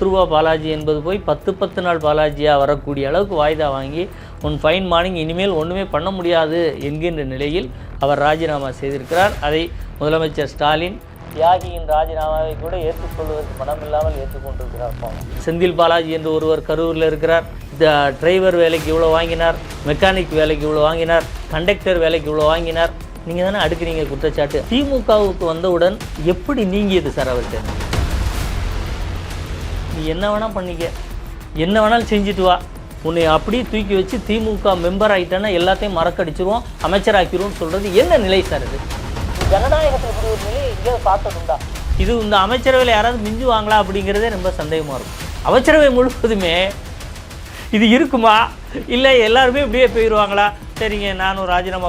ரூபா பாலாஜி என்பது போய் 10 நாள் பாலாஜியாக வரக்கூடிய அளவுக்கு வாய்தா வாங்கி உன் ஃபைன் மார்னிங் இனிமேல் ஒன்றுமே பண்ண முடியாது என்கின்ற நிலையில் அவர் ராஜினாமா செய்திருக்கிறார். அதை முதலமைச்சர் ஸ்டாலின் தியாகியின் ராஜினாமாவை கூட ஏற்றுக்கொள்வதற்கு மனமில்லாமல் ஏற்றுக்கொண்டிருக்கிறார். செந்தில் பாலாஜி என்று ஒருவர் கரூரில் இருக்கிறார். டிரைவர் வேலைக்கு இவ்வளோ வாங்கினார், மெக்கானிக் வேலைக்கு இவ்வளோ வாங்கினார், கண்டக்டர் வேலைக்கு இவ்வளோ வாங்கினார். நீங்கள் தானே அடுக்குறீங்க குற்றச்சாட்டு. திமுகவுக்கு வந்தவுடன் எப்படி நீங்கியது சார் அவர்கிட்ட? நீ என்ன வேணால் பண்ணிக்க, என்ன வேணாலும் செஞ்சுட்டு வா, உன்னை அப்படியே தூக்கி வச்சு திமுக மெம்பர் ஆகிட்டேன்னா எல்லாத்தையும் மறக்கடிச்சிருவோம், அமைச்சராக்கிடுவோம்னு சொல்கிறது என்ன நிலை சார்? இது ஜனநாயகத்தில் இப்படி ஒரு நிலை எங்கேயாவது பார்த்ததுண்டா? இது இந்த அமைச்சரவையில் யாராவது மிஞ்சுவாங்களா அப்படிங்கிறதே ரொம்ப சந்தேகமாக இருக்கும். அமைச்சரவை முழுவதுமே இது இருக்குமா, இல்லை எல்லாருமே இப்படியே போயிடுவாங்களா? சரிங்க நானும் ராஜினாமா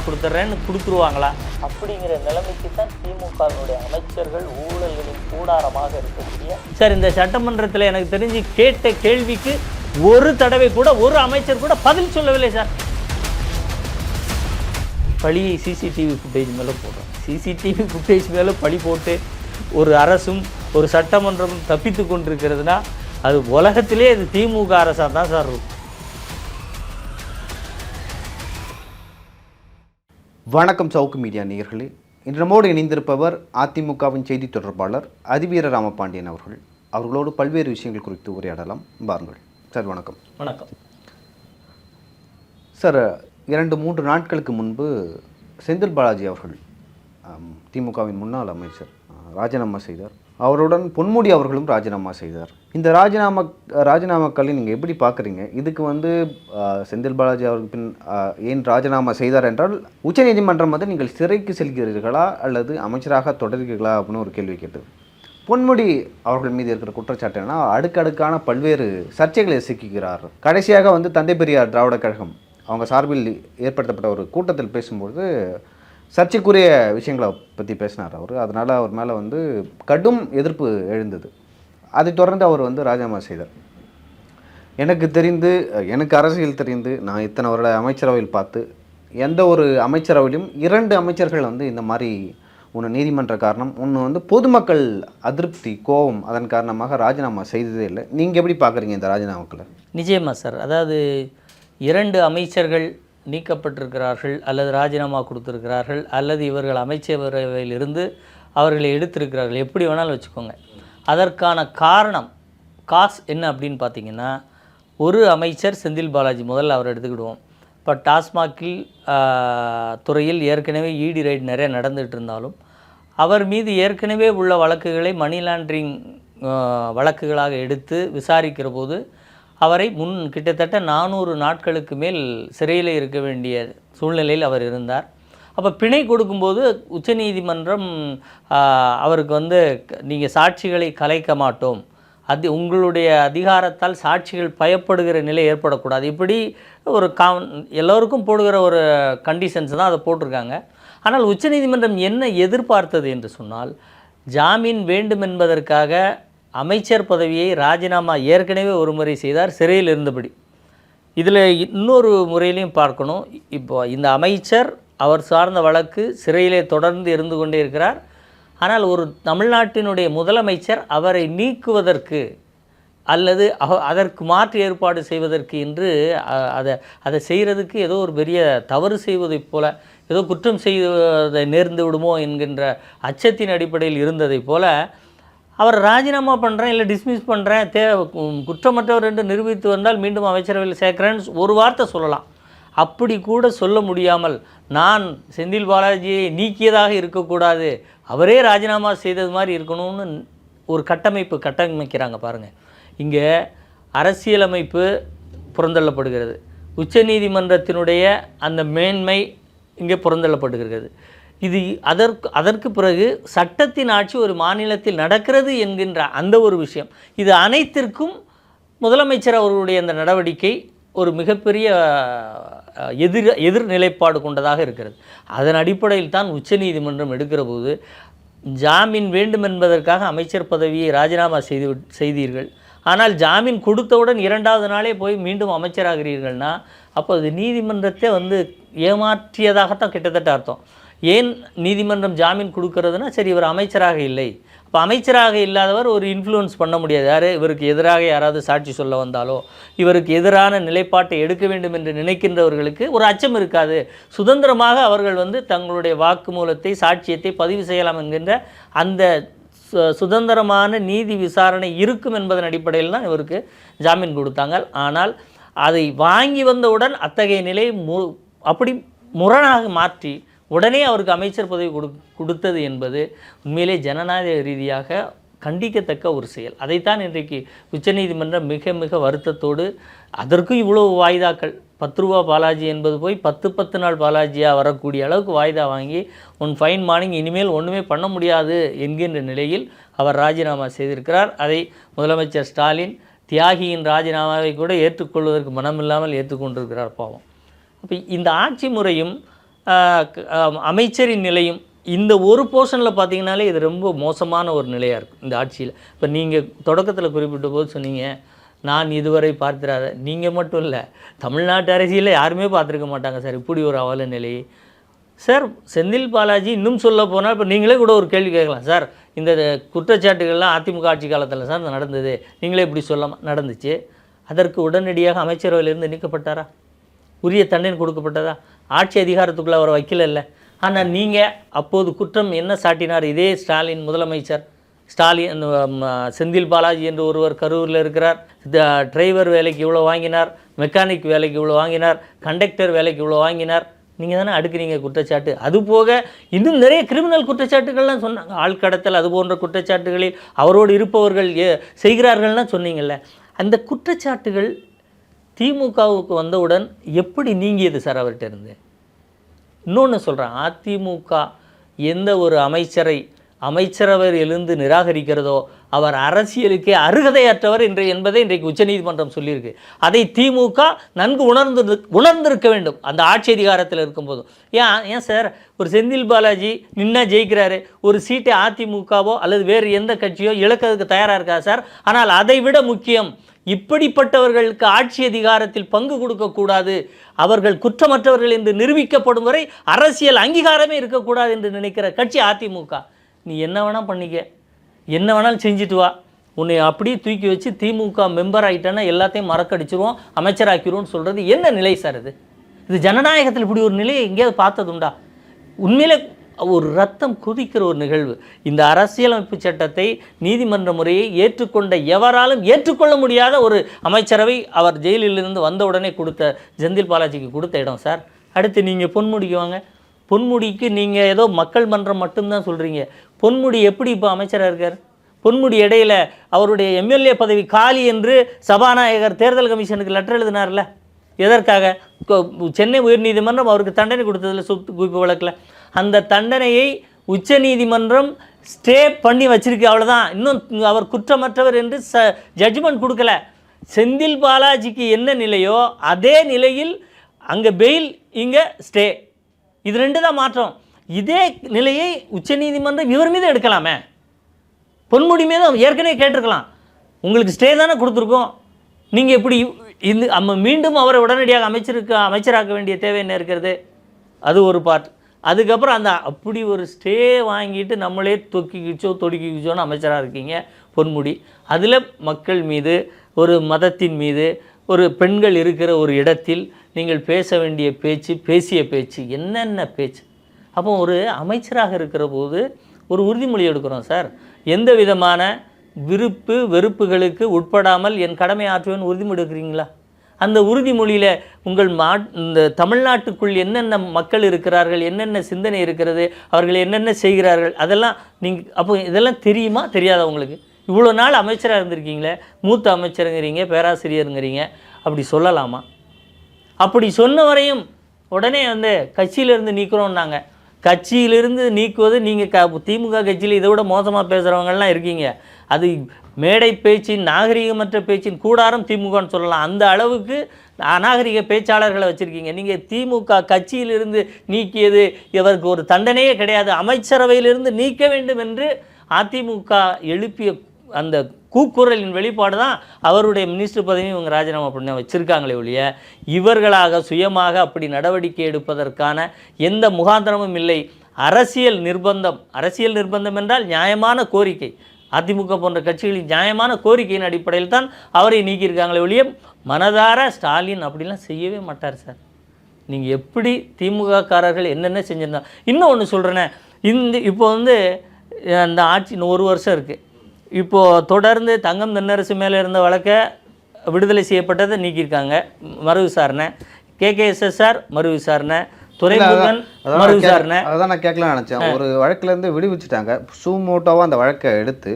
கொடுத்துட்றேன்னு கொடுத்துருவாங்களா? அப்படிங்கிற நிலைமைக்கு தான் திமுகவினுடைய அமைச்சர்கள் ஊழல்களின் கூடாரமாக இருக்கக்கூடிய. சார், இந்த சட்டமன்றத்தில் எனக்கு தெரிஞ்சு கேட்ட கேள்விக்கு ஒரு தடவை கூட ஒரு அமைச்சர் கூட பதில் சொல்லவில்லை சார். பழியை சிசிடிவி ஃபுட்டேஜ் மேலே போடுறோம். சிசிடிவி ஃபுட்டேஜ் மேலே பழி போட்டு ஒரு அரசும் ஒரு சட்டமன்றமும் தப்பித்து கொண்டிருக்கிறதுனா அது உலகத்திலே அது திமுக அரசாக தான் சார் இருக்கும். வணக்கம் சவுக்கு மீடியா நேயர்களே. இன்று நம்மோடு இணைந்திருப்பவர் அதிமுகவின் செய்தி தொடர்பாளர் அதிவீர ராமபாண்டியன் அவர்கள். அவர்களோடு பல்வேறு விஷயங்கள் குறித்து உரையாடலாம். பாருங்கள் சார். வணக்கம். வணக்கம் சார். 2-3 நாட்களுக்கு முன்பு செந்தில் பாலாஜி அவர்கள், திமுகவின் முன்னாள் அமைச்சர், ராஜினாமா செய்தார். அவருடன் பொன்முடி அவர்களும் ராஜினாமா செய்தார். இந்த ராஜினாமாக்களை நீங்கள் எப்படி பார்க்குறீங்க? இதுக்கு செந்தில் பாலாஜி அவர்கள் பின் ஏன் ராஜினாமா செய்தார் என்றால், உச்சநீதிமன்றம் நீங்கள் சிறைக்கு செல்கிறீர்களா அல்லது அமைச்சராக தொடர்கிறீர்களா அப்படின்னு ஒரு கேள்வி கேட்டது. பொன்முடி அவர்கள் மீது இருக்கிற குற்றச்சாட்டு என்னன்னா, அடுக்கடுக்கான பல்வேறு சர்ச்சைகளை சிக்குகிறார். கடைசியாக தந்தை பெரியார் திராவிட கழகம் அவங்க சார்பில் ஏற்படுத்தப்பட்ட ஒரு கூட்டத்தில் பேசும்பொழுது சர்ச்சைக்குரிய விஷயங்களை பற்றி பேசினார் அவர். அதனால் அவர் மேலே கடும் எதிர்ப்பு எழுந்தது. அதை தொடர்ந்து அவர் ராஜினாமா செய்தார். எனக்கு அரசியல் தெரிந்து நான் இத்தனை வருட அமைச்சரவையில் பார்த்து எந்த ஒரு அமைச்சரவையிலும் 2 அமைச்சர்கள் இந்த மாதிரி ஒன்று நீதிமன்ற காரணம், ஒன்று பொதுமக்கள் அதிருப்தி கோபம், அதன் காரணமாக ராஜினாமா செய்ததே இல்லை. நீங்கள் எப்படி பார்க்குறீங்க இந்த ராஜினாமாக்களை? நிச்சயமாக சார். அதாவது 2 அமைச்சர்கள் நீக்கப்பட்டிருக்கிறார்கள் அல்லது ராஜினாமா கொடுத்துருக்கிறார்கள் அல்லது இவர்கள் அமைச்சரவையில் இருந்து அவர்களை எடுத்திருக்கிறார்கள், எப்படி வேணாலும் வச்சுக்கோங்க. அதற்கான காசு என்ன அப்படின்னு பார்த்தீங்கன்னா, ஒரு அமைச்சர் செந்தில் பாலாஜி முதல்ல அவர் எடுத்துக்கிடுவோம். இப்போ டாஸ்மாகில் துறையில் ஏற்கனவே இடி ரைட் நிறைய நடந்துகிட்டு இருந்தாலும் அவர் மீது ஏற்கனவே உள்ள வழக்குகளை மணி லாண்ட்ரிங் வழக்குகளாக எடுத்து விசாரிக்கிற போது அவரை கிட்டத்தட்ட 400 நாட்களுக்கு மேல் சிறையில் இருக்க வேண்டிய சூழ்நிலையில் அவர் இருந்தார். அப்போ பிணை கொடுக்கும்போது உச்சநீதிமன்றம் அவருக்கு நீங்கள் சாட்சிகளை கலைக்க மாட்டோம், உங்களுடைய அதிகாரத்தால் சாட்சிகள் பயப்படுகிற நிலை ஏற்படக்கூடாது, இப்படி ஒரு எல்லோருக்கும் போடுகிற ஒரு கண்டிஷன்ஸ் தான் அதை போட்டிருக்காங்க. ஆனால் உச்சநீதிமன்றம் என்ன எதிர்பார்த்தது என்று சொன்னால், ஜாமீன் வேண்டும் என்பதற்காக அமைச்சர் பதவியை ராஜினாமா ஏற்கனவே ஒரு முறை செய்தார் சிறையில் இருந்தபடி. இதில் இன்னொரு முறையிலையும் பார்க்கணும். இப்போ இந்த அமைச்சர் அவர் சார்ந்த வழக்கு சிறையிலே தொடர்ந்து இருந்து கொண்டே இருக்கிறார். ஆனால் ஒரு தமிழ்நாட்டினுடைய முதலமைச்சர் அவரை நீக்குவதற்கு அல்லது அதற்கு மாற்று ஏற்பாடு செய்வதற்கு என்று அதை செய்கிறதுக்கு ஏதோ ஒரு பெரிய தவறு செய்வதைப் போல, ஏதோ குற்றம் செய்வதை நேர்ந்து விடுமோ என்கின்ற அச்சத்தின் அடிப்படையில் இருந்ததைப் போல அவர் ராஜினாமா பண்ணுறேன் இல்லை டிஸ்மிஸ் பண்ணுறேன், குற்றமற்றவர் என்று நிரூபித்து வந்தால் மீண்டும் அமைச்சரவையில் சேர்க்குறேன்னு ஒரு வார்த்தை சொல்லலாம். அப்படி கூட சொல்ல முடியாமல், நான் செந்தில் பாலாஜியை நீக்கியதாக இருக்கக்கூடாது, அவரே ராஜினாமா செய்தது மாதிரி இருக்கணும்னு ஒரு கட்டமைக்கிறாங்க பாருங்கள். இங்கே அரசியலமைப்பு புறந்தள்ளப்படுகிறது, உச்சநீதிமன்றத்தினுடைய அந்த மேன்மை இங்கே புறந்தள்ளப்படுகிறது. இது அதற்கு பிறகு சட்டத்தின் ஆட்சி ஒரு மாநிலத்தில் நடக்கிறது என்கின்ற அந்த ஒரு விஷயம், இது அனைத்திற்கும் முதலமைச்சர் அவர்களுடைய அந்த நடவடிக்கை ஒரு மிகப்பெரிய எதிர் நிலைப்பாடு கொண்டதாக இருக்கிறது. அதன் அடிப்படையில் தான் உச்சநீதிமன்றம் எடுக்கிற போது, ஜாமீன் வேண்டும் என்பதற்காக அமைச்சர் பதவியை ராஜினாமா செய்தீர்கள், ஆனால் ஜாமீன் கொடுத்தவுடன் 2வது நாளே போய் மீண்டும் அமைச்சராகிறீர்கள்னா அப்போ அது நீதிமன்றத்தை ஏமாற்றியதாகத்தான் கிட்டத்தட்ட அர்த்தம். ஏன் நீதிமன்றம் ஜாமீன் கொடுக்கறதுனா, சரி இவர் அமைச்சராக இல்லை, இப்போ அமைச்சராக இல்லாதவர் ஒரு இன்ஃப்ளூயன்ஸ் பண்ண முடியாது. யார் இவருக்கு எதிராக யாராவது சாட்சி சொல்ல வந்தாலோ, இவருக்கு எதிரான நிலைப்பாட்டை எடுக்க வேண்டும் என்று நினைக்கின்றவர்களுக்கு ஒரு அச்சம் இருக்காது. சுதந்திரமாக அவர்கள் தங்களுடைய வாக்குமூலத்தை, சாட்சியத்தை பதிவு செய்யலாம் என்கின்ற அந்த சுதந்திரமான நீதி விசாரணை இருக்கும் என்பதன் அடிப்படையில் தான் இவருக்கு ஜாமீன் கொடுத்தாங்க. ஆனால் அதை வாங்கி வந்தவுடன் அத்தகைய நிலை அப்படி முரணாக மாற்றி உடனே அவருக்கு அமைச்சர் பதவி கொடுத்தது என்பது உண்மையிலே ஜனநாயக ரீதியாக கண்டிக்கத்தக்க ஒரு செயல். அதைத்தான் இன்றைக்கு உச்சநீதிமன்றம் மிக மிக வருத்தத்தோடு, அதற்கும் இவ்வளவு வாய்தாக்கள், 10 ரூபா பாலாஜி என்பது போய் 10 நாள் பாலாஜியாக வரக்கூடிய அளவுக்கு வாய்தா வாங்கி ஃபைன் மார்னிங் இனிமேல் ஒன்றுமே பண்ண முடியாது என்கின்ற நிலையில் அவர் ராஜினாமா செய்திருக்கிறார். அதை முதலமைச்சர் ஸ்டாலின் தியாகியின் ராஜினாமாவை கூட ஏற்றுக்கொள்வதற்கு மனமில்லாமல் ஏற்றுக்கொண்டிருக்கிறார் பாவம். அப்போ இந்த ஆட்சி முறையும் அமைச்சரின் நிலையும் இந்த ஒரு போர்ஷனில் பார்த்தீங்கன்னாலே இது ரொம்ப மோசமான ஒரு நிலையாக இருக்கும் இந்த ஆட்சியில். இப்போ நீங்கள் தொடக்கத்தில் குறிப்பிட்ட போது சொன்னீங்க, நான் இதுவரை பார்த்திராத, நீங்கள் மட்டும் இல்லை, தமிழ்நாட்டு அரசியலில் யாருமே பார்த்துருக்க மாட்டாங்க சார் இப்படி ஒரு அவல நிலை. சார் செந்தில் பாலாஜி இன்னும் சொல்ல போனால் இப்போ நீங்களே கூட ஒரு கேள்வி கேட்கலாம், சார் இந்த குற்றச்சாட்டுகள்லாம் அதிமுக ஆட்சி காலத்தில் சார் நடந்தது, நீங்களே இப்படி சொல்லாமல் நடந்துச்சு, அதற்கு உடனடியாக அமைச்சரவையிலிருந்து நீக்கப்பட்டாரா? உரிய தண்டனை கொடுக்கப்பட்டதா? ஆட்சி அதிகாரத்துக்குள்ளே அவரை வைக்கல. ஆனால் நீங்கள் அப்போது குற்றம் என்ன சாட்டினார்? இதே ஸ்டாலின் முதலமைச்சர் ஸ்டாலின் செந்தில் பாலாஜி என்று ஒருவர் கரூரில் இருக்கிறார், டிரைவர் வேலைக்கு இவ்வளோ வாங்கினார், மெக்கானிக் வேலைக்கு இவ்வளோ வாங்கினார், கண்டக்டர் வேலைக்கு இவ்வளோ வாங்கினார், நீங்கள் தானே அடுக்குறீங்க குற்றச்சாட்டு. அதுபோக இன்னும் நிறைய கிரிமினல் குற்றச்சாட்டுகள்லாம் சொன்னாங்க, ஆள்கடத்தல் அது போன்ற குற்றச்சாட்டுகளில் அவரோடு இருப்பவர்கள் செய்கிறார்கள்லாம் சொன்னீங்கள்ல. அந்த குற்றச்சாட்டுகள் திமுகவுக்கு வந்தவுடன் எப்படி நீங்கியது சார் அவர்கிட்ட இருந்து? இன்னொன்று சொல்கிறேன், அதிமுக எந்த ஒரு அமைச்சரை அமைச்சரவையிலிருந்து நிராகரிக்கிறதோ அவர் அரசியலுக்கே அருகதையற்றவர் என்பதை இன்றைக்கு உச்சநீதிமன்றம் சொல்லியிருக்கு. அதை திமுக நன்கு உணர்ந்திருக்க வேண்டும் அந்த ஆட்சி அதிகாரத்தில் இருக்கும்போது. ஏன் சார் ஒரு செந்தில் பாலாஜி நின்னா ஜெயிக்கிறாரு, ஒரு சீட்டை அதிமுகவோ அல்லது வேறு எந்த கட்சியோ இழக்கிறதுக்கு தயாராக இருக்கா சார்? ஆனால் அதை விட முக்கியம், இப்படிப்பட்டவர்களுக்கு ஆட்சி அதிகாரத்தில் பங்கு கொடுக்கக்கூடாது, அவர்கள் குற்றமற்றவர்கள் என்று நிரூபிக்கப்படும் வரை அரசியல் அங்கீகாரமே இருக்கக்கூடாது என்று நினைக்கிற கட்சி அதிமுக. நீ என்ன வேணால் பண்ணிக்க, என்ன வேணாலும் செஞ்சுட்டு வா, உன்னை அப்படியே தூக்கி வச்சு திமுக மெம்பர் ஆகிட்டேன்னா எல்லாத்தையும் மறக்கடிச்சிருவோம், அமைச்சராக்கிடுவோம்னு சொல்கிறது என்ன நிலை சார்? இது ஜனநாயகத்தில் இப்படி ஒரு நிலையை எங்கேயாவது பார்த்ததுண்டா? உண்மையிலே ஒரு ரத்தம் குதிக்கிற ஒரு நிகழ்வு. இந்த அரசியலமைப்பு சட்டத்தை, நீதிமன்ற முறையை ஏற்றுக்கொண்ட எவராலும் ஏற்றுக்கொள்ள முடியாத ஒரு அமைச்சரவை அவர் ஜெயிலிலிருந்து வந்தவுடனே கொடுத்த செந்தில் பாலாஜிக்கு கொடுத்த இடம் சார். அடுத்து நீங்கள் பொன்முடிக்கு வாங்க. பொன்முடிக்கு நீங்கள் ஏதோ மக்கள் மன்றம் மட்டும்தான் சொல்கிறீங்க. பொன்முடி எப்படி இப்போ அமைச்சராக இருக்கார்? பொன்முடி இடையில அவருடைய எம்எல்ஏ பதவி காலி என்று சபாநாயகர் தேர்தல் கமிஷனுக்கு லெட்டர் எழுதினார்ல, எதற்காக? சென்னை உயர்நீதிமன்றம் அவருக்கு தண்டனை கொடுத்ததில் சொத்து குவிப்பு வழக்கில் அந்த தண்டனையை உச்சநீதிமன்றம் ஸ்டே பண்ணி வச்சிருக்கு, அவ்வளோதான். இன்னும் அவர் குற்றமற்றவர் என்று ஜட்ஜ்மெண்ட் கொடுக்கல. செந்தில் பாலாஜிக்கு என்ன நிலையோ அதே நிலையில் அங்கே பெயில், இங்கே ஸ்டே, இது 2 தான் மாற்றம். இதே நிலையை உச்சநீதிமன்றம் இவர் மீது எடுக்கலாமே, பொன்முடி மீது ஏற்கனவே கேட்டிருக்கலாம். உங்களுக்கு ஸ்டே தானே கொடுத்துருக்கோம், நீங்கள் எப்படி மீண்டும் அவரை உடனடியாக அமைச்சராக்க வேண்டிய தேவை என்ன இருக்கிறது? அது ஒரு பார்ட். அதுக்கப்புறம் அந்த அப்படி ஒரு ஸ்டே வாங்கிட்டு நம்மளே தொடுக்கிச்சோன்னு அமைச்சராக இருக்கீங்க பொன்முடி. அதில் மக்கள் மீது, ஒரு மதத்தின் மீது, ஒரு பெண்கள் இருக்கிற ஒரு இடத்தில் நீங்கள் பேச வேண்டிய பேச்சு, பேசிய பேச்சு, என்னென்ன பேச்சு. அப்போ ஒரு அமைச்சராக இருக்கிற போது ஒரு உறுதிமொழி எடுக்கிறோம் சார், எந்த விதமான விருப்பு வெறுப்புகளுக்கு உட்படாமல் என் கடமை ஆற்றுவேன் உறுதிமொழி எடுக்கிறீங்களா? அந்த உறுதிமொழியில் உங்கள் இந்த தமிழ்நாட்டுக்குள் என்னென்ன மக்கள் இருக்கிறார்கள், என்னென்ன சிந்தனை இருக்கிறது, அவர்கள் என்னென்ன செய்கிறார்கள், அதெல்லாம் நீங்கள் அப்போ இதெல்லாம் தெரியுமா தெரியாதா உங்களுக்கு? இவ்வளோ நாள் அமைச்சராக இருந்திருக்கீங்களே, மூத்த அமைச்சருங்கிறீங்க, பேராசிரியருங்கிறீங்க, அப்படி சொல்லலாமா? அப்படி சொன்ன வரையும் உடனே கட்சியிலேருந்து நீக்கிறோன்னாங்க. கட்சியிலிருந்து நீக்குவது நீங்கள் திமுக கட்சியில் இதை விட மோசமாக பேசுகிறவங்கள்லாம் இருக்கீங்க. அது மேடை பேச்சின், நாகரிகமற்ற பேச்சின் கூடாரம் திமுகன்னு சொல்லலாம். அந்த அளவுக்கு அநாகரிக பேச்சாளர்களை வச்சுருக்கீங்க. நீங்கள் திமுக கட்சியிலிருந்து நீக்கியது இவருக்கு ஒரு தண்டனையே கிடையாது, அமைச்சரவையிலிருந்து நீக்க வேண்டும் என்று அதிமுக எழுப்பிய அந்த கூக்குரலின் வெளிப்பாடு தான் அவருடைய மினிஸ்டர் பதவி இவங்க ராஜினாமா பண்ண வச்சுருக்காங்களே ஒழிய, இவர்களாக சுயமாக அப்படி நடவடிக்கை எடுப்பதற்கான எந்த முகாந்திரமும் இல்லை. அரசியல் நிர்பந்தம் என்றால் நியாயமான கோரிக்கை, அதிமுக போன்ற கட்சிகளின் நியாயமான கோரிக்கையின் அடிப்படையில் தான் அவரை நீக்கியிருக்காங்களே ஒழிய மனதார ஸ்டாலின் அப்படிலாம் செய்யவே மாட்டார் சார். நீங்கள் எப்படி திமுககாரர்கள் என்னென்ன செஞ்சுருந்தாங்க. இன்னும் ஒன்று சொல்கிறேன்னே, இப்போ அந்த ஆட்சி 1 வருஷம் இருக்குது. இப்போது தொடர்ந்து தங்கம் தென்னரசு மேலே இருந்த வழக்கை விடுதலை செய்யப்பட்டதை நீக்கியிருக்காங்க, மறு விசாரணை. KKSSR மறு விசாரணை, துரைமுருகன் மறு விசாரணை. அதான் நான் கேட்கலாம்னு நினச்சேன். ஒரு வழக்கிலேருந்து விடுவிச்சுட்டாங்க, சுமோட்டோவாக அந்த வழக்கை எடுத்து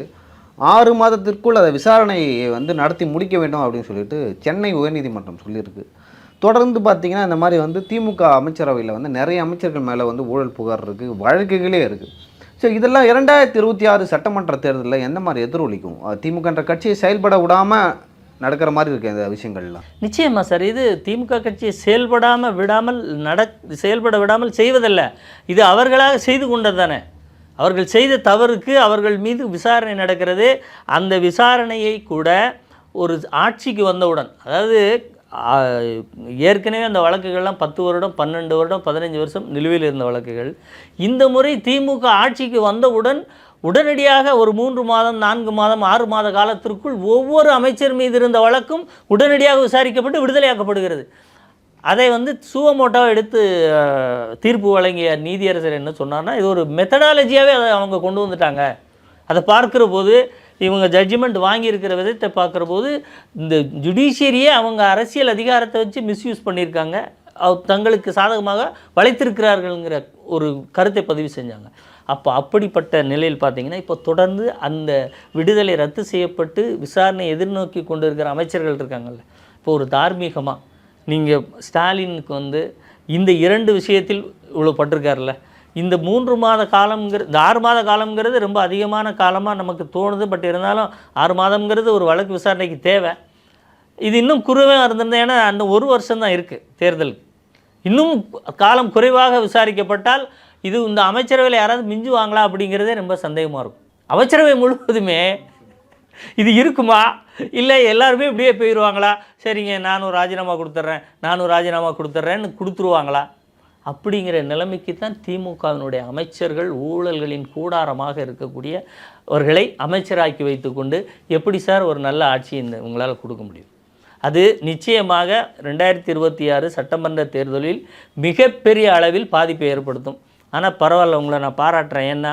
6 மாதத்திற்குள் அதை விசாரணையை நடத்தி முடிக்க வேண்டும் அப்படின்னு சொல்லிட்டு சென்னை உயர்நீதிமன்றம் சொல்லியிருக்கு. தொடர்ந்து பார்த்தீங்கன்னா இந்த மாதிரி திமுக அமைச்சரவையில் நிறைய அமைச்சர்கள் மேலே ஊழல் புகார் இருக்குது, வழக்குகளே இருக்குது. ஸோ இதெல்லாம் 2026 சட்டமன்ற தேர்தலில் எந்த மாதிரி எதிரொலிக்கும்? திமுகன்ற கட்சியை செயல்பட விடாமல் நடக்கிற மாதிரி இருக்குது இந்த விஷயங்கள்லாம். நிச்சயமாக சார், இது திமுக கட்சியை செயல்பட விடாமல் செய்வதல்ல, இது அவர்களாக செய்து கொண்டது தானே. அவர்கள் செய்த தவறுக்கு அவர்கள் மீது விசாரணை நடக்கிறது. அந்த விசாரணையை கூட ஒரு ஆட்சிக்கு வந்தவுடன், அதாவது ஏற்கனவே அந்த வழக்குகள்லாம் 10 வருடம் 12 வருடம் 15 வருஷம் நிலுவையில் இருந்த வழக்குகள், இந்த முறை திமுக ஆட்சிக்கு வந்தவுடன் உடனடியாக ஒரு 3 மாதம் 4 மாதம் 6 மாத காலத்திற்குள் ஒவ்வொரு அமைச்சர் மீது இருந்த வழக்கும் உடனடியாக விசாரிக்கப்பட்டு விடுதலையாக்கப்படுகிறது. அதை சுவமோட்டோவை எடுத்து தீர்ப்பு வழங்கிய நீதியரசர் என்ன சொன்னார்னா, இது ஒரு மெத்தடாலஜியாகவே அதை அவங்க கொண்டு வந்துட்டாங்க. அதை பார்க்குற போது, இவங்க ஜட்ஜ்மெண்ட் வாங்கியிருக்கிற விதத்தை பார்க்குற போது, இந்த ஜுடிஷியரியே அவங்க அரசியல் அதிகாரத்தை வச்சு மிஸ்யூஸ் பண்ணியிருக்காங்க, தங்களுக்கு சாதகமாக வளைத்திருக்கிறார்கள்ங்கிற ஒரு கருத்தை பதிவு செஞ்சாங்க. அப்படிப்பட்ட நிலையில் பார்த்தீங்கன்னா, இப்போ தொடர்ந்து அந்த விடுதலை ரத்து செய்யப்பட்டு விசாரணை எதிர்நோக்கி கொண்டு இருக்கிற அமைச்சர்கள் இருக்காங்கல்ல, இப்போ ஒரு தார்மீகமாக நீங்கள் ஸ்டாலினுக்கு இந்த 2 விஷயத்தில் இவ்வளோ பட்டிருக்காருல்ல, இந்த 3 மாத காலம்ங்கிறது, இந்த 6 மாத காலம்ங்கிறது ரொம்ப அதிகமான காலமாக நமக்கு தோணுது. பட் இருந்தாலும் 6 மாதம்ங்கிறது ஒரு வழக்கு விசாரணைக்கு தேவை. இது இன்னும் குறைவாக இருந்திருந்தேன், ஏன்னா அந்த 1 வருஷம் தான் இருக்குது தேர்தலுக்கு. இன்னும் காலம் குறைவாக விசாரிக்கப்பட்டால் இது இந்த அமைச்சரவையில் யாராவது மிஞ்சுவாங்களா அப்படிங்கிறதே ரொம்ப சந்தேகமாக இருக்கும். அமைச்சரவை முழுவதுமே இது இருக்குமா, இல்லை எல்லாருமே இப்படியே போயிடுவாங்களா, சரிங்க நானும் ராஜினாமா கொடுத்துட்றேன்னு கொடுத்துருவாங்களா அப்படிங்கிற நிலைமைக்கு தான் திமுகவினுடைய அமைச்சர்கள் ஊழல்களின் கூடாரமாக இருக்கக்கூடியவர்களை அமைச்சராக்கி வைத்துக்கொண்டு எப்படி சார் ஒரு நல்ல ஆட்சி உங்களால் கொடுக்க முடியும்? அது நிச்சயமாக 2026 சட்டமன்ற தேர்தலில் மிகப்பெரிய அளவில் பாதிப்பை ஏற்படுத்தும். ஆனால் பரவாயில்ல, உங்களை நான் பாராட்டுறேன். ஏன்னா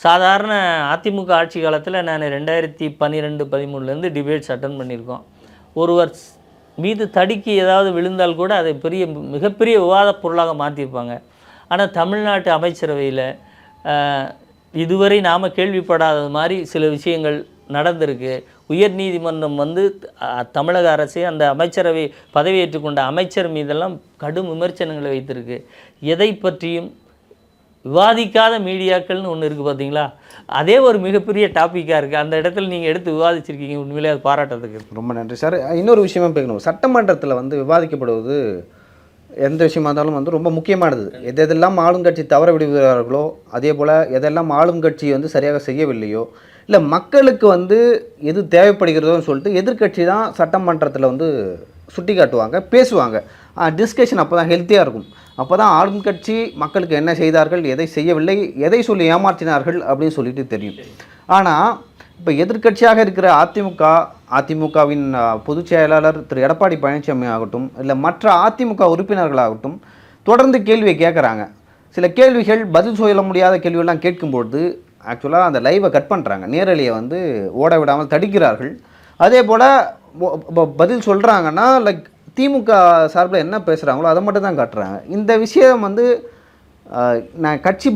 சாதாரண அதிமுக ஆட்சி காலத்தில் நான் 2012-13 டிபேட்ஸ் அட்டன் பண்ணியிருக்கோம். ஒருவர் மீது தடுக்கி ஏதாவது விழுந்தால் கூட அதை மிகப்பெரிய விவாத பொருளாக மாற்றிருப்பாங்க. ஆனால் தமிழ்நாட்டு அமைச்சரவையில் இதுவரை நாம் கேள்விப்படாதது மாதிரி சில விஷயங்கள் நடந்திருக்கு. உயர்நீதிமன்றம் தமிழக அரசை அந்த அமைச்சரவை பதவியேற்றுக்கொண்ட அமைச்சர் மீதெல்லாம் கடும் விமர்சனங்களை வைத்திருக்கு. எதை பற்றியும் விவாதிக்காத மீடியாக்கள்னு ஒன்று இருக்குது பார்த்தீங்களா, அதே ஒரு மிகப்பெரிய டாப்பிக்காக இருக்குது. அந்த இடத்துல நீங்கள் எடுத்து விவாதிச்சிருக்கீங்க, உண்மையிலே அது பாராட்டுறதுக்கு ரொம்ப நன்றி சார். இன்னொரு விஷயமா பேசணும், சட்டமன்றத்தில் விவாதிக்கப்படுவது எந்த விஷயமா இருந்தாலும் ரொம்ப முக்கியமானது. எதெல்லாம் ஆளுங்கட்சி தவற விடுகிறார்களோ, அதே போல் எதெல்லாம் ஆளுங்கட்சி சரியாக செய்யவில்லையோ, இல்லை மக்களுக்கு எது தேவைப்படுகிறதோன்னு சொல்லிட்டு எதிர்கட்சி தான் சட்டமன்றத்தில் சுட்டி காட்டுவாங்க, பேசுவாங்க. டிஸ்கஷன் அப்போ தான் ஹெல்த்தியாக இருக்கும். அப்போ தான் ஆளும் கட்சி மக்களுக்கு என்ன செய்தார்கள், எதை செய்யவில்லை, எதை சொல்லி ஏமாற்றினார்கள் அப்படின்னு சொல்லிட்டு தெரியும். ஆனால் இப்போ எதிர்க்கட்சியாக இருக்கிற அதிமுகவின் பொதுச் செயலாளர் திரு எடப்பாடி பழனிசாமி ஆகட்டும், இல்லை மற்ற அதிமுக உறுப்பினர்களாகட்டும் தொடர்ந்து கேள்வியை கேட்குறாங்க. சில கேள்விகள் பதில் சொல்ல முடியாத கேள்வியெல்லாம் கேட்கும்பொழுது ஆக்சுவலாக அந்த லைவை கட் பண்ணுறாங்க, நேரலையை ஓட விடாமல் தடுக்கிறார்கள். அதே போல் பதில் சொல்கிறாங்கன்னா லைக் திமுக சார்பில் என்ன பேசுகிறாங்களோ அதை மட்டும் தான் காட்டுறாங்க. இந்த விஷயம் நான் கட்சி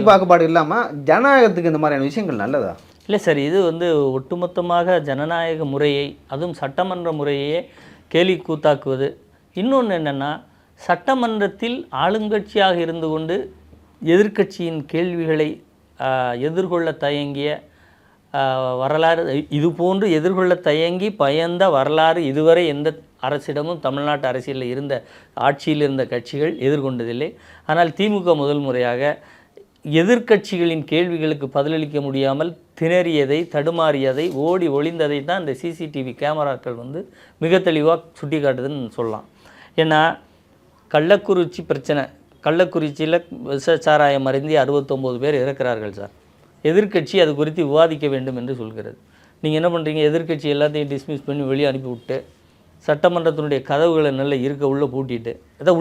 பாகுபாடு இல்லாமல் ஜனநாயகத்துக்கு இந்த மாதிரியான விஷயங்கள் நல்லதா? இல்லை சார், இது ஒட்டுமொத்தமாக ஜனநாயக முறையை, அதுவும் சட்டமன்ற முறையே கேலி கூத்தாக்குவது. இன்னொன்று என்னென்னா, சட்டமன்றத்தில் ஆளுங்கட்சியாக இருந்து கொண்டு எதிர்க்கட்சியின் கேள்விகளை எதிர்கொள்ள தயங்கிய வரலாறு, இதுபோன்று எதிர்கொள்ள தயங்கி பயந்த வரலாறு இதுவரை எந்த அரசிடமும் தமிழ்நாட்டு அரசியலில் ஆட்சியில் இருந்த கட்சிகள் எதிர்கொண்டதில்லை. ஆனால் திமுக முதல் முறையாக எதிர்க்கட்சிகளின் கேள்விகளுக்கு பதிலளிக்க முடியாமல் திணறியதை, தடுமாறியதை, ஓடி ஒளிந்ததை தான் இந்த சிசிடிவி கேமராக்கள் மிக தெளிவாக சுட்டி காட்டுதுன்னு சொல்லலாம். ஏன்னா கள்ளக்குறிச்சி பிரச்சனை கள்ளக்குறிச்சியில் விஷச்சாராயம் அருந்தி 69 பேர் இறக்கிறார்கள் சார். எதிர்க்கட்சி அது குறித்து விவாதிக்க வேண்டும் என்று சொல்கிறது. நீங்கள் என்ன பண்ணுறீங்க? எதிர்க்கட்சி எல்லாத்தையும் டிஸ்மிஸ் பண்ணி வெளியே அனுப்பி விட்டு சட்டமன்றத்தினுடைய கதவுகளை நல்லா உள்ளே பூட்டிட்டு, அதான்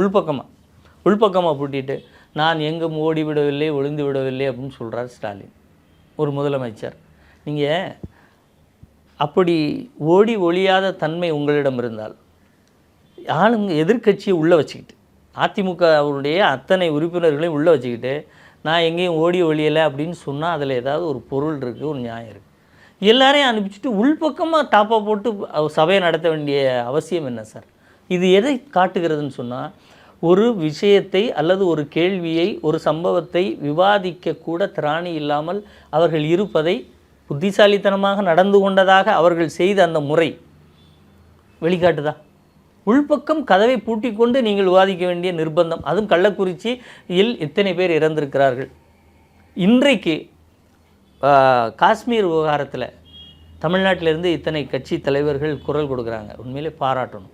உள்பக்கமாக பூட்டிட்டு நான் எங்கும் ஓடி விடவில்லை ஒளிந்து விடவில்லை அப்படின்னு சொல்கிறார் ஸ்டாலின், ஒரு முதலமைச்சர். நீங்கள் அப்படி ஓடி ஒளியாத தன்மை உங்களிடம் இருந்தால் ஆளுங்க எதிர்க்கட்சியை உள்ளே வச்சுக்கிட்டு, அதிமுக அவருடைய அத்தனை உறுப்பினர்களையும் உள்ளே வச்சுக்கிட்டு நான் எங்கேயும் ஓடி ஒளியலை அப்படின்னு சொன்னால் அதில் ஏதாவது ஒரு பொருள் இருக்குது, ஒரு நியாயம் இருக்குது. எல்லாரையும் அனுப்பிச்சிட்டு உள்பக்கமாக டாப்பாக போட்டு சபையை நடத்த வேண்டிய அவசியம் என்ன சார்? இது எதை காட்டுகிறதுன்னு சொன்னால், ஒரு விஷயத்தை அல்லது ஒரு கேள்வியை, ஒரு சம்பவத்தை விவாதிக்க கூட திராணி இல்லாமல் அவர்கள் இருப்பதை, புத்திசாலித்தனமாக நடந்து கொண்டதாக அவர்கள் செய்த அந்த முறை வெளிக்காட்டுதா? உள்பக்கம் கதவை பூட்டி கொண்டு நீங்கள் விவாதிக்க வேண்டிய நிர்பந்தம். அதுவும் கள்ளக்குறிச்சியில் இத்தனை பேர் இறந்திருக்கிறார்கள். இன்றைக்கு காஷ்மீர் விவகாரத்தில் தமிழ்நாட்டிலிருந்து இத்தனை கட்சி தலைவர்கள் குரல் கொடுக்குறாங்க. உண்மையிலே பாராட்டணும்.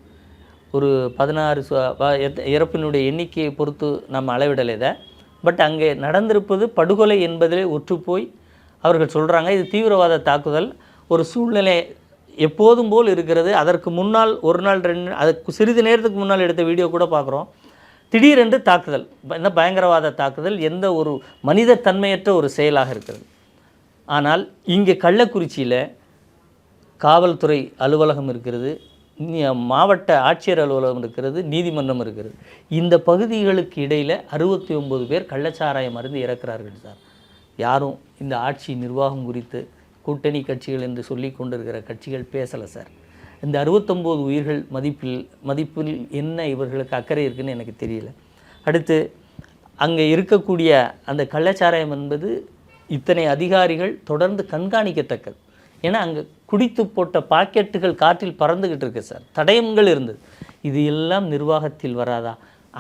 ஒரு 16 இறப்பினுடைய எண்ணிக்கையை பொறுத்து நம்ம அளவிடலை இதை. பட் அங்கே நடந்திருப்பது படுகொலை என்பதிலே ஒற்றுப்போய் அவர்கள் சொல்கிறாங்க இது தீவிரவாத தாக்குதல். ஒரு சூழ்நிலை எப்போதும் போல் இருக்கிறது. அதற்கு முன்னால் ஒரு நாள் 2 அதுக்கு சிறிது நேரத்துக்கு முன்னால் எடுத்த வீடியோ கூட பார்க்குறோம். திடீரென்று தாக்குதல், என்ன பயங்கரவாத தாக்குதல், எந்த ஒரு மனித தன்மையற்ற ஒரு செயலாக இருக்கிறது. ஆனால் இங்கே கள்ளக்குறிச்சியில் காவல்துறை அலுவலகம் இருக்கிறது, மாவட்ட ஆட்சியர் அலுவலகம் இருக்கிறது, நீதிமன்றம் இருக்கிறது. இந்த பகுதிகளுக்கு இடையில் 69 பேர் கள்ளச்சாராயம் அருந்து இறக்கிறார்கள் சார். யாரும் இந்த ஆட்சி நிர்வாகம் குறித்து கூட்டணி கட்சிகள் என்று சொல்லி கொண்டிருக்கிற கட்சிகள் பேசலை சார். இந்த 69 உயிர்கள் மதிப்பில் என்ன இவர்களுக்கு அக்கறை இருக்குதுன்னு எனக்கு தெரியல. அடுத்து அங்கே இருக்கக்கூடிய அந்த கள்ளச்சாராயம் என்பது இத்தனை அதிகாரிகள் தொடர்ந்து கண்காணிக்கத்தக்கது. ஏன்னா அங்கே குடித்து போட்ட பாக்கெட்டுகள் காற்றில் பறந்துக்கிட்டு இருக்கு சார். தடயங்கள் இருந்தது. இது எல்லாம் நிர்வாகத்தில் வராதா?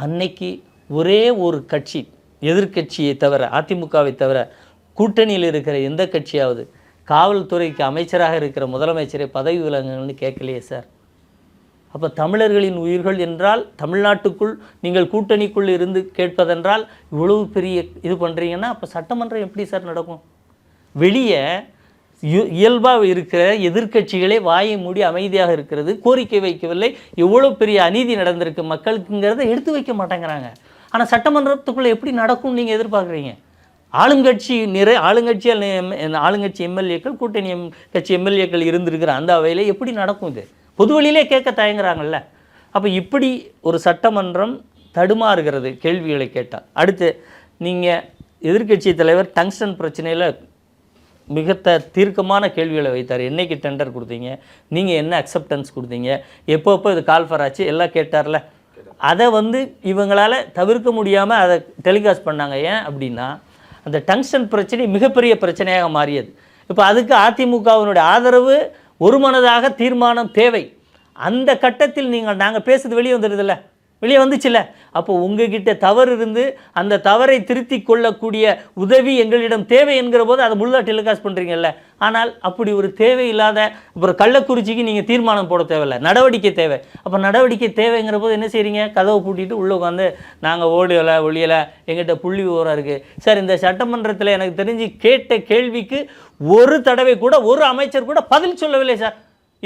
அன்னைக்கு ஒரே ஒரு கட்சி, எதிர்க்கட்சியை தவிர, அதிமுகவை தவிர கூட்டணியில் இருக்கிற எந்த கட்சியாவது காவல்துறைக்கு அமைச்சராக இருக்கிற முதலமைச்சரை பதவி விலகுங்கள்னு கேட்கலையே சார். அப்போ தமிழர்களின் உயிர்கள் என்றால் தமிழ்நாட்டுக்குள் நீங்கள் கூட்டணிக்குள் இருந்து கேட்பதென்றால் இவ்வளவு பெரிய இது பண்ணுறீங்கன்னா அப்போ சட்டமன்றம் எப்படி சார் நடக்கும்? வெளியே இயல்பாக இருக்கிற எதிர்க்கட்சிகளே வாயை மூடி அமைதியாக இருக்கிறது, கோரிக்கை வைக்கவில்லை, எவ்வளோ பெரிய அநீதி நடந்திருக்கு மக்களுக்குங்கிறத எடுத்து வைக்க மாட்டேங்கிறாங்க. ஆனால் சட்டமன்றத்துக்குள்ளே எப்படி நடக்கும்னு நீங்கள் எதிர்பார்க்குறீங்க? ஆளுங்கட்சி ஆளுங்கட்சி எம்எல்ஏக்கள், கூட்டணி கட்சி எம்எல்ஏக்கள் இருந்திருக்கிற அந்த அவையில் எப்படி நடக்கும்? இது பொது வழியிலே கேட்க தயங்குறாங்கல்ல. அப்போ இப்படி ஒரு சட்டமன்றம் தடுமாறுகிறது கேள்விகளை கேட்டால். அடுத்து நீங்கள் எதிர்க்கட்சி தலைவர் டங்ஸ்டன் பிரச்சனையில் மிக தீர்க்கமான கேள்விகளை வைத்தார். என்னைக்கு டெண்டர் கொடுத்தீங்க, நீங்கள் என்ன அக்செப்டன்ஸ் கொடுத்தீங்க, எப்போ இது கால்ஃபர் ஆச்சு எல்லாம் கேட்டார்ல. அதை இவங்களால் தவிர்க்க முடியாமல் அதை டெலிகாஸ்ட் பண்ணாங்க. ஏன் அப்படின்னா அந்த டங்ஸ்டன் பிரச்சனை மிகப்பெரிய பிரச்சனையாக மாறியது. இப்போ அதுக்கு அதிமுகவினுடைய ஆதரவு, ஒருமனதாக தீர்மானம் தேவை. அந்த கட்டத்தில் நாங்கள் பேசுறது வெளியே வந்துடுதில்ல, வெளியே வந்துச்சுல்ல. அப்போ உங்ககிட்ட தவறு இருந்து அந்த தவறை திருத்தி கொள்ளக்கூடிய உதவி எங்களிடம் தேவை என்கிற போது அதை முழுதாக டெலிகாஸ்ட் பண்ணுறீங்கல்ல. ஆனால் அப்படி ஒரு தேவை இல்லாத அப்புறம் கள்ளக்குறிச்சிக்கு நீங்கள் தீர்மானம் போட தேவையில்லை, நடவடிக்கை தேவை. அப்போ நடவடிக்கை தேவைங்கிற போது என்ன செய்கிறீங்க? கதவை பூட்டிட்டு உள்ளே உட்காந்து நாங்கள் ஒழியலை, எங்கிட்ட புள்ளி விவரம் இருக்குது சார். இந்த சட்டமன்றத்தில் எனக்கு தெரிஞ்சு கேட்ட கேள்விக்கு ஒரு தடவை கூட ஒரு அமைச்சர் கூட பதில் சொல்லவில்லை சார்.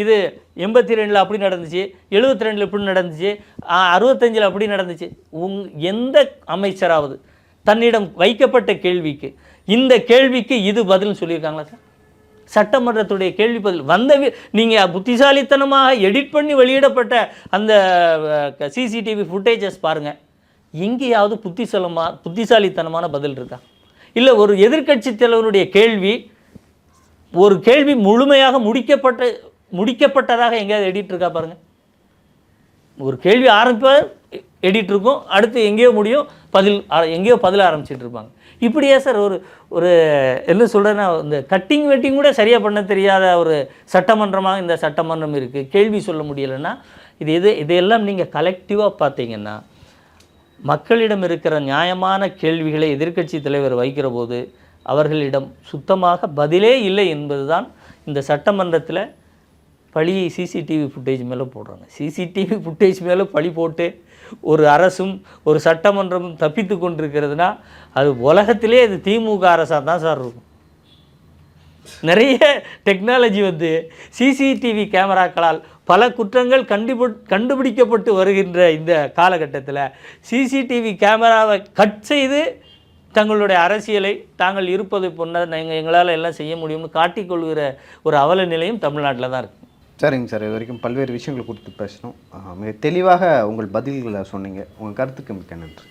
இது 82 அப்படி நடந்துச்சு, 72 இப்படி நடந்துச்சு, 65 அப்படி நடந்துச்சு. எந்த அமைச்சராவது தன்னிடம் வைக்கப்பட்ட கேள்விக்கு இந்த கேள்விக்கு இது பதில்னு சொல்லியிருக்காங்களா சார்? சட்டமன்றத்துடைய கேள்வி பதில் நீங்கள் புத்திசாலித்தனமாக எடிட் பண்ணி வெளியிடப்பட்ட அந்த சிசிடிவி ஃபுட்டேஜஸ் பாருங்கள். எங்கேயாவது புத்திசாலித்தனமான பதில் இருக்கா? இல்லை ஒரு எதிர்க்கட்சி தலைவருடைய ஒரு கேள்வி முழுமையாக முடிக்கப்பட்டதாக எங்கேயாவது எடிட் இருக்கா பாருங்கள். ஒரு கேள்வி ஆரம்பிப்பார், எடிட் இருக்கும், அடுத்து எங்கேயோ முடியும், எங்கேயோ பதில் ஆரம்பிச்சிட்டு இருப்பாங்க. இப்படியே சார் ஒரு என்ன சொல்கிறேன்னா, இந்த கட்டிங் வெட்டிங் கூட சரியாக பண்ண தெரியாத ஒரு சட்டமன்றமாக இந்த சட்டமன்றம் இருக்குது. கேள்வி சொல்ல முடியலைன்னா இதையெல்லாம் நீங்கள் கலெக்டிவாக பார்த்தீங்கன்னா மக்களிடம் இருக்கிற நியாயமான கேள்விகளை எதிர்க்கட்சி தலைவர் வைக்கிற போது அவர்களிடம் சுத்தமாக பதிலே இல்லை என்பதுதான் இந்த சட்டமன்றத்தில் பழியை சிசிடிவி ஃபுட்டேஜ் மேலே போடுறாங்க. சிசிடிவி ஃபுட்டேஜ் மேலே பழி போட்டு ஒரு அரசும் ஒரு சட்டமன்றமும் தப்பித்து கொண்டிருக்கிறதுனா அது உலகத்திலே அது திமுக அரசாக தான் சார் இருக்கும். நிறைய டெக்னாலஜி வந்து சிசிடிவி கேமராக்களால் பல குற்றங்கள் கண்டுபிடிக்கப்பட்டு வருகின்ற இந்த காலகட்டத்தில் சிசிடிவி கேமராவை கட் செய்து தங்களுடைய அரசியலை தாங்கள் இருப்பதை பொண்ண எங்களால் எல்லாம் செய்ய முடியும்னு காட்டிக்கொள்கிற ஒரு அவல நிலையும் தமிழ்நாட்டில் தான் இருக்குது. சரிங்க சார், இது வரைக்கும் பல்வேறு விஷயங்கள் குறித்து பேசணும். மிக தெளிவாக உங்கள் பதில்களை சொன்னீங்க. உங்கள் கருத்துக்கு மிக்க நன்றி.